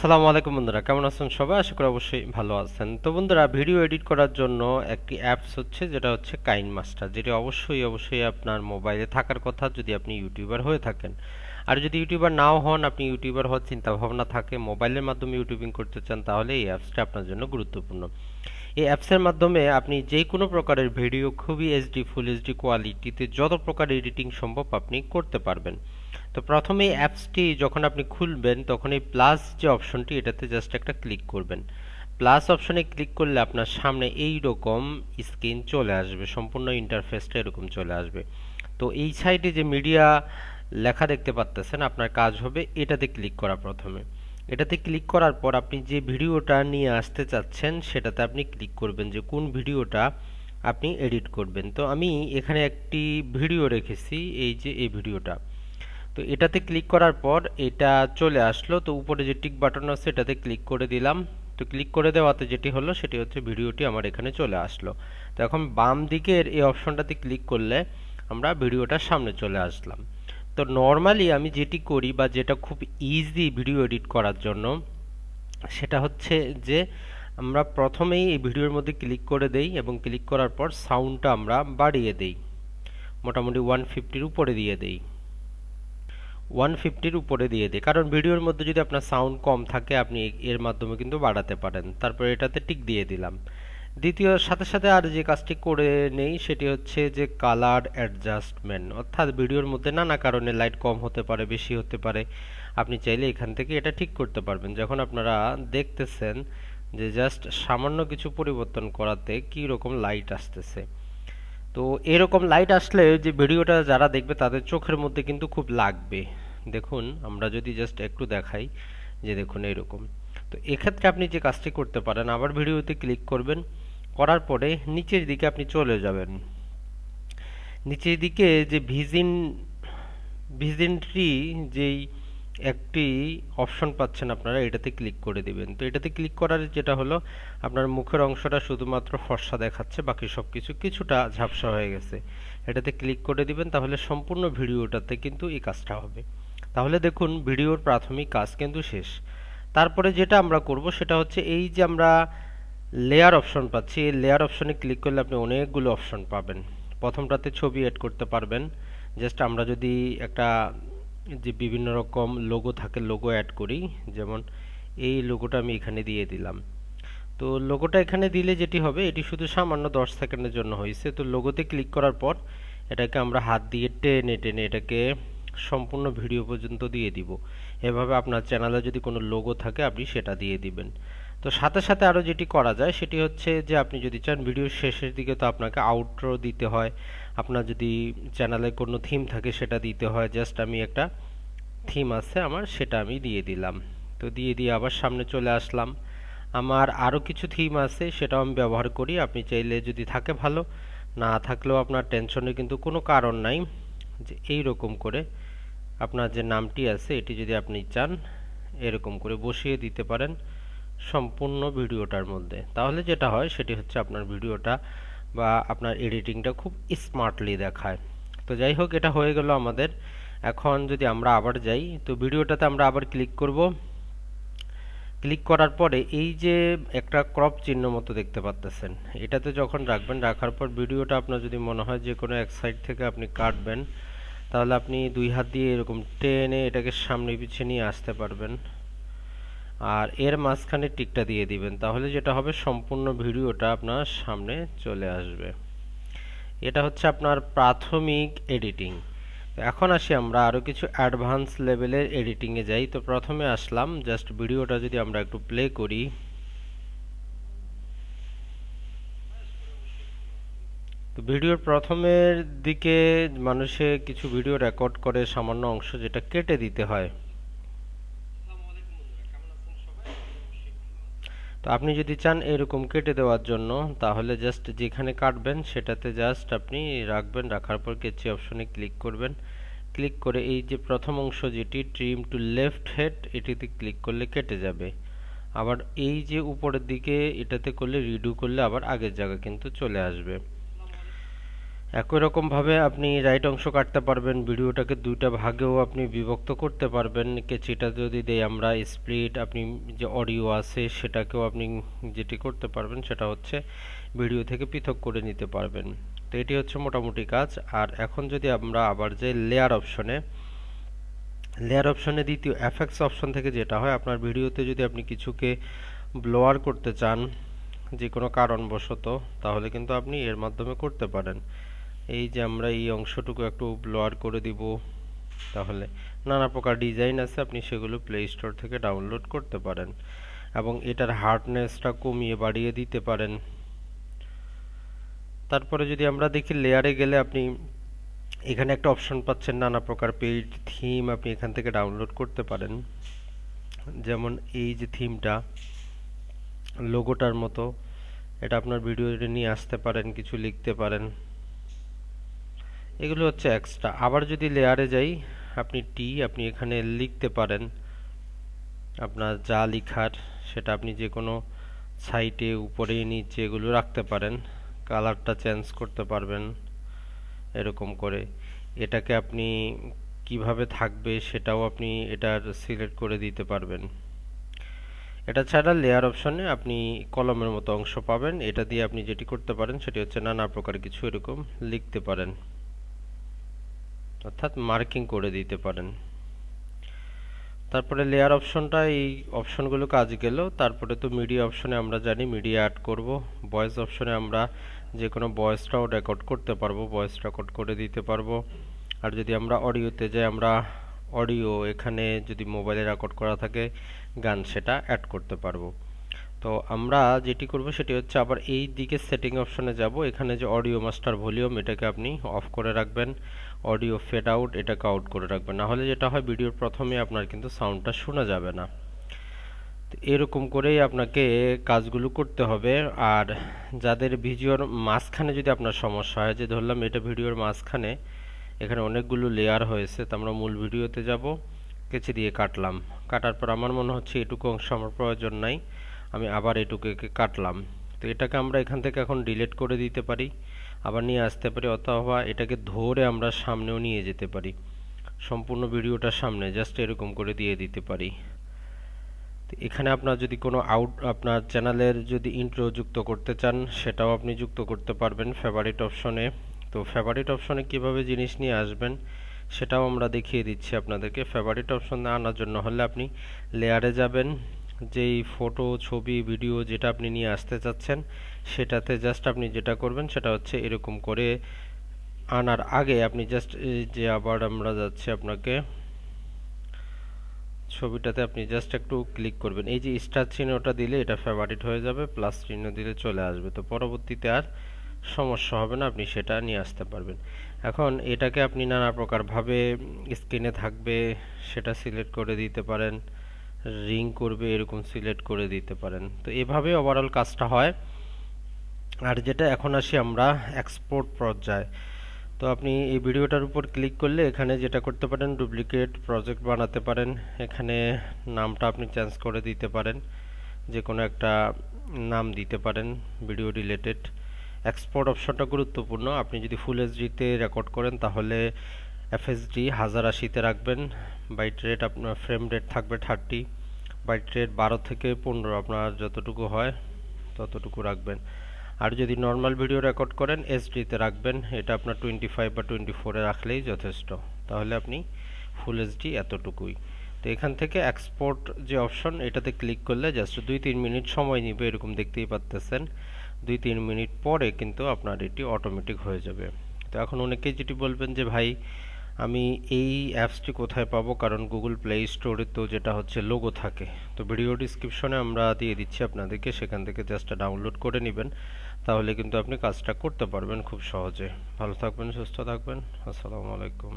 আসসালামু আলাইকুম বন্ধুরা, কেমন আছেন সবাই? আশা করি অবশ্যই ভালো আছেন। তো বন্ধুরা, ভিডিও এডিট করার জন্য একটি অ্যাপস হচ্ছে যেটা হচ্ছে কাইনমাস্টার, যেটি অবশ্যই আপনার মোবাইলে থাকার কথা যদি আপনি ইউটিউবার হয়ে থাকেন। আর যদি ইউটিউবার নাও হন, আপনি ইউটিউবার হওয়ার চিন্তা ভাবনা থাকে, মোবাইলের মাধ্যমে ইউটিউবিং করতে চান, তাহলে এই অ্যাপসটা আপনার জন্য গুরুত্বপূর্ণ। এই অ্যাপসের মাধ্যমে আপনি যে কোনো প্রকারের ভিডিও খুবই এইচডি ফুল এইচডি কোয়ালিটিতে যত প্রকার এডিটিং সম্ভব আপনি করতে পারবেন। তো প্রথমে এই অ্যাপসটি যখন আপনি খুলবেন তখন এই প্লাস যে অপশনটি এটাতে জাস্ট একটা ক্লিক করবেন। প্লাস অপশনে ক্লিক করলে আপনার সামনে এই রকম স্ক্রিন চলে আসবে, সম্পূর্ণ ইন্টারফেসটা এরকম চলে আসবে। তো এই সাইডে যে মিডিয়া লেখা দেখতে পাচ্ছেন, আপনার কাজ হবে এটাতে ক্লিক করা। প্রথমে এটাতে ক্লিক করার পর আপনি যে ভিডিওটা নিয়ে আসতে চাচ্ছেন সেটাতে আপনি ক্লিক করবেন, যে কোন ভিডিওটা আপনি এডিট করবেন। তো আমি এখানে একটি ভিডিও রেখেছি, এই যে এই ভিডিওটা। তো এটাতে ক্লিক করার পর এটা চলে আসলো। তো উপরে যে টিক বাটন আছে এটাতে ক্লিক করে দিলাম। তো ক্লিক করে দেওয়াতে যেটি হলো সেটি হচ্ছে ভিডিওটি আমার এখানে চলে আসলো। তো এখন বাম দিকের এই অপশনটাতে ক্লিক করলে আমরা ভিডিওটার সামনে চলে আসলাম। তো নর্মালি আমি যেটি করি বা যেটা খুব ইজি ভিডিও এডিট করার জন্য, সেটা হচ্ছে যে আমরা প্রথমেই এই ভিডিওর মধ্যে ক্লিক করে দেই এবং ক্লিক করার পর সাউন্ডটা আমরা বাড়িয়ে দেই, মোটামুটি 150-র উপরে দিয়ে দেই। 150-র উপরে দিয়ে দিই, কারণ ভিডিওর মধ্যে যদি আপনার সাউন্ড কম থাকে আপনি এর মাধ্যমে কিন্তু বাড়াতে পারেন। তারপর এটাতে টিক দিয়ে দিলাম। দ্বিতীয় সাথে আর যে কাজটি করে নেই সেটি হচ্ছে যে কালার অ্যাডজাস্টমেন্ট, অর্থাৎ ভিডিওর মধ্যে নানা কারণে লাইট কম হতে পারে, বেশি হতে পারে। আপনি চাইলে এখান থেকে এটা ঠিক করতে পারবেন। যখন আপনারা দেখতেছেন যে জাস্ট সামান্য কিছু পরিবর্তন করাতে কি রকম লাইট আসতেছে, তো এরকম লাইট আসলে যে ভিডিওটা যারা দেখবে তাদের চোখের মধ্যে কিন্তু খুব লাগবে। দেখুন, আমরা যদি জাস্ট একটু দেখাই, যে দেখুন এরকম। তো এক্ষেত্রে আপনি যে কাজটি করতে পারেন, আবার ভিডিওতে ক্লিক করবেন, করার পরে নিচের দিকে আপনি চলে যাবেন। নিচের দিকে যে ভিজিনট্রি যেই একটি অপশন পাচ্ছেন আপনারা, এটাতে ক্লিক করে দিবেন। তো এটাতে ক্লিক করার যেটা হলো, আপনার মুখের অংশটা শুধুমাত্র ফর্সা দেখাচ্ছে, বাকি সবকিছু কিছুটা ঝাপসা হয়ে গেছে। এটাতে ক্লিক করে দিবেন, তাহলে সম্পূর্ণ ভিডিওটাতে কিন্তু এই কাজটা হবে। তাহলে দেখুন ভিডিওর প্রাথমিক কাজ কিন্তু শেষ। তারপরে যেটা আমরা করব সেটা হচ্ছে, এই যে আমরা লেয়ার অপশন পাচ্ছি, এই লেয়ার অপশনে ক্লিক করলে আপনি অনেকগুলো অপশন পাবেন। প্রথমটাতে ছবি এড করতে পারবেন। জাস্ট আমরা যদি একটা যে বিভিন্ন রকম লোগো থাকে, লোগো অ্যাড করি, যেমন এই লোগোটা আমি এখানে দিয়ে দিলাম। তো লোগোটা এখানে দিলে যেটি হবে, এটি শুধু সামান্য 10 সেকেন্ডের জন্য হয়েছে। তো লোগোতে ক্লিক করার পর এটাকে আমরা হাত দিয়ে টেনে টেনে এটাকে সম্পূর্ণ ভিডিও পর্যন্ত দিয়ে দিব। এভাবে আপনার চ্যানেলে যদি কোনো লোগো থাকে আপনি সেটা দিয়ে দিবেন। তো সাথে আরও যেটি করা যায় সেটি হচ্ছে যে, আপনি যদি চান ভিডিওর শেষের দিকে তো আপনাকে আউটরো দিতে হয়। আপনার যদি চ্যানেলে কোনো থিম থাকে সেটা দিতে হয়। জাস্ট আমি একটা থিম আছে আমার, সেটা আমি দিয়ে দিলাম। তো দিয়ে আবার সামনে চলে আসলাম। আমার আরও কিছু থিম আছে, সেটাও আমি ব্যবহার করি। আপনি চাইলে যদি থাকে ভালো, না থাকলেও আপনার টেনশনের কিন্তু কোনো কারণ নাই। যে এই রকম করে আপনার যে নামটি আছে এটি যদি আপনি চান এরকম করে বসিয়ে দিতে পারেন সম্পূর্ণ ভিডিওটার মধ্যে। তাহলে যেটা হয় সেটি হচ্ছে আপনার ভিডিওটা বা আপনার এডিটিংটা খুব স্মার্টলি দেখায়। তো যাই হোক, এটা হয়ে গেল আমাদের। এখন যদি আমরা আবার যাই, তো ভিডিওটাতে আমরা আবার ক্লিক করব। ক্লিক করার পরে এই যে একটা ক্রপ চিহ্ন মতো দেখতে পাচ্ছেন, এটাতে যখন রাখবেন, রাখার পর ভিডিওটা আপনার যদি মনে হয় যে কোনো এক সাইড থেকে আপনি কাটবেন, তাহলে আপনি দুই হাত দিয়ে এরকম টেনে এটাকে সামনে পিছিয়ে নিয়ে আসতে পারবেন। আর এর মাঝখানে টিকটা দিয়ে দিবেন, তাহলে যেটা হবে সম্পূর্ণ ভিডিওটা আপনার সামনে চলে আসবে। এটা হচ্ছে আপনার প্রাথমিক এডিটিং। এখন আসি আমরা আরও কিছু অ্যাডভান্স লেভেলের এডিটিংয়ে যাই। তো প্রথমে আসলাম, জাস্ট ভিডিওটা যদি আমরা একটু প্লে করি, তো ভিডিওর প্রথমের দিকে মানুষে কিছু ভিডিও রেকর্ড করে সামান্য অংশ যেটা কেটে দিতে হয়। তো আপনি যদি চান এরকম কেটে দেওয়ার জন্য, তাহলে জাস্ট যেখানে কাটবেন সেটাতে জাস্ট আপনি রাখবেন, রাখার পর কেচি অপশনে ক্লিক করবেন। ক্লিক করে এই যে প্রথম অংশ যেটি ট্রিম টু লেফট হেড, এটিতে ক্লিক করলে কেটে যাবে। আবার এই যে উপরের দিকে এটাতে করলে, রিডু করলে আবার আগের জায়গা কিন্তু চলে আসবে। একই রকম ভাবে আপনি রাইট অংশ কাটতে পারবেন, ভিডিওটাকে দুইটা ভাগেও আপনি বিভক্ত করতে পারবেন। কেচিটা যদি দেই আমরা স্প্লিট, আপনি যে অডিও আছে সেটাকেও আপনি যেটি করতে পারবেন সেটা হচ্ছে ভিডিও থেকে পৃথক করে নিতে পারবেন। তো এটি হচ্ছে মোটামুটি কাজ। আর এখন যদি আমরা আবার যে লেয়ার অপশনে দ্বিতীয় এফেক্টস অপশন থেকে যেটা হয়, আপনার ভিডিওতে যদি আপনি কিছুকে ব্লোয়ার করতে চান যে কোনো কারণবশত, তাহলে কিন্তু আপনি এর মাধ্যমে করতে পারেন। এই যে আমরা এই অংশটুকু একটু ব্লোয়ার করে দিব, তাহলে নানা প্রকার ডিজাইন আছে, আপনি সেগুলো প্লে স্টোর থেকে ডাউনলোড করতে পারেন এবং এটার হার্ডনেসটা কমিয়ে বাড়িয়ে দিতে পারেন। তারপরে যদি আমরা দেখি লেয়ারে গেলে আপনি এখানে একটা অপশন পাচ্ছেন নানা প্রকার পেইড থিম, আপনি এখান থেকে ডাউনলোড করতে পারেন। যেমন এই যে থিমটা লোগোটার মতো, এটা আপনার ভিডিওতে নিয়ে আসতে পারেন, কিছু লিখতে পারেন, এগুলো হচ্ছে এক্সট্রা। আবার যদি লেয়ারে যাই, আপনি এখানে লিখতে পারেন আপনার যা লিখার, সেটা আপনি যে কোনো সাইটে উপরে নিচে এগুলো রাখতে পারেন, কালারটা চেঞ্জ করতে পারবেন এরকম করে। এটাকে আপনি কিভাবে থাকবে সেটাও আপনি এটার সিলেক্ট করে দিতে পারবেন। এটা ছাড়া লেয়ার অপশনে আপনি কলমের মতো অংশ পাবেন, এটা দিয়ে আপনি যেটি করতে পারেন সেটি হচ্ছে নানা প্রকার কিছু এরকম লিখতে পারেন, অর্থাৎ মার্কিং করে দিতে পারেন। তারপরে লেয়ার অপশনটা, এই অপশনগুলো কাজ গেল। তারপরে তো মিডিয়া অপশনে আমরা জানি মিডিয়া অ্যাড করব। ভয়েস অপশনে আমরা যে কোনো ভয়েসটাও রেকর্ড করতে পারবো, ভয়েস রেকর্ড করে দিতে পারবো। আর যদি আমরা অডিওতে যাই, আমরা অডিও এখানে যদি মোবাইলে রেকর্ড করা থাকে গান, সেটা অ্যাড করতে পারবো। তো আমরা যেটি করব সেটি হচ্ছে আবার এই দিকে সেটিং অপশনে যাব। এখানে যে অডিও মাস্টার ভলিউম, এটাকে আপনি অফ করে রাখবেন। অডিও ফেড আউট, এটাকে আউট করে রাখবেন, না হলে যেটা হয় ভিডিওর প্রথমে আপনার কিন্তু সাউন্ডটা শোনা যাবে না। এরকম করেই আপনাকে কাজগুলো করতে হবে। আর যাদের ভিডিওর মাঝখানে যদি আপনার সমস্যা হয়, যে ধরলাম এটা ভিডিওর মাঝখানে, এখানে অনেকগুলো লেয়ার হয়েছে, তো আমরা মূল ভিডিওতে যাব, কেচি দিয়ে কাটলাম। কাটার পর আমার মনে হচ্ছে এটুকু অংশ আমার প্রয়োজন নাই, আমি আবার এটুকুকে কাটলাম। তো এটাকে আমরা এখান থেকে এখন ডিলিট করে দিতে পারি, আবার নিয়ে আসতে পারি, অথবা এটাকে ধরে আমরা সামনেও নিয়ে যেতে পারি, সম্পূর্ণ ভিডিওটার সামনে জাস্ট এরকম করে দিয়ে দিতে পারি। এখানে আপনার যদি কোনো আপনার চ্যানেলের যদি ইন্ট্রো যুক্ত করতে চান, সেটাও আপনি যুক্ত করতে পারবেন ফেভারিট অপশনে। তো ফেভারিট অপশনে কিভাবে জিনিস নিয়ে আসবেন সেটাও আমরা দেখিয়ে দিচ্ছি আপনাদেরকে। ফেভারিট অপশনে আনার জন্য হলে আপনি লেয়ারে যাবেন, যেই ফটো, ছবি, ভিডিও যেটা আপনি নিয়ে আসতে চাচ্ছেন সেটাতে জাস্ট আপনি যেটা করবেন সেটা হচ্ছে এরকম করে আনার আগে আপনি জাস্ট যে আবার আমরা যাচ্ছি আপনাকে ছবিটাতে, আপনি জাস্ট একটু ক্লিক করবেন, এই যে স্টার চিহ্নটা দিলে এটা ফেভারিট হয়ে যাবে, প্লাস চিহ্ন দিলে চলে আসবে। তো পরবর্তীতে আর সমস্যা হবে না, আপনি সেটা নিয়ে আসতে পারবেন। এখন এটাকে আপনি নানা প্রকার ভাবে স্ক্রিনে থাকবে সেটা সিলেক্ট করে দিতে পারেন, রিং করবে এরকম সিলেক্ট করে দিতে পারেন। তো এভাবে ওভারঅল কাজটা হয়। আর যেটা এখন আসি আমরা এক্সপোর্ট পর্যায়ে। তো আপনি এই ভিডিওটার উপর ক্লিক করলে এখানে যেটা করতে পারেন, ডুপ্লিকেট প্রজেক্ট বানাতে পারেন। এখানে নামটা আপনি চেঞ্জ করে দিতে পারেন, যে কোনো একটা নাম দিতে পারেন ভিডিও রিলেটেড। এক্সপোর্ট অপশনটা গুরুত্বপূর্ণ। আপনি যদি ফুল এইচডিতে রেকর্ড করেন তাহলে এফএসডি 1080তে রাখবেন। বাইট রেট আপনার ফ্রেম রেট থাকবে 30, বাইট রেট 12 থেকে 15, আপনার যতটুকু হয় ততটুকু রাখবেন। আর যদি নর্মাল ভিডিও রেকর্ড করেন এইচডিতে রাখবেন, এটা আপনার 25 বা 24-এ রাখলেই যথেষ্ট, তাহলে আপনি ফুল এইচডি এতটুকুই। তো এখান থেকে এক্সপোর্ট যে অপশন, এটাতে ক্লিক করলে জাস্ট 2-3 মিনিট সময় নিবে, এরকম দেখতেই পাচ্ছেন। 2-3 মিনিট পরে কিন্তু আপনার এটি অটোমেটিক হয়ে যাবে। তো এখন অনেকেই যেটি বলবেন যে ভাই আমি এই অ্যাপসটি কোথায় পাবো, কারণ গুগল প্লে স্টোরে তো যেটা হচ্ছে লোগো থাকে। তো ভিডিও ডিসক্রিপশনে আমরা দিয়ে দিচ্ছি আপনাদেরকে, সেখান থেকে জাস্ট ডাউনলোড করে নেবেন, তাহলে কিন্তু আপনি কাজটা করতে পারবেন খুব সহজে। ভালো থাকবেন, সুস্থ থাকবেন, আসসালামু আলাইকুম।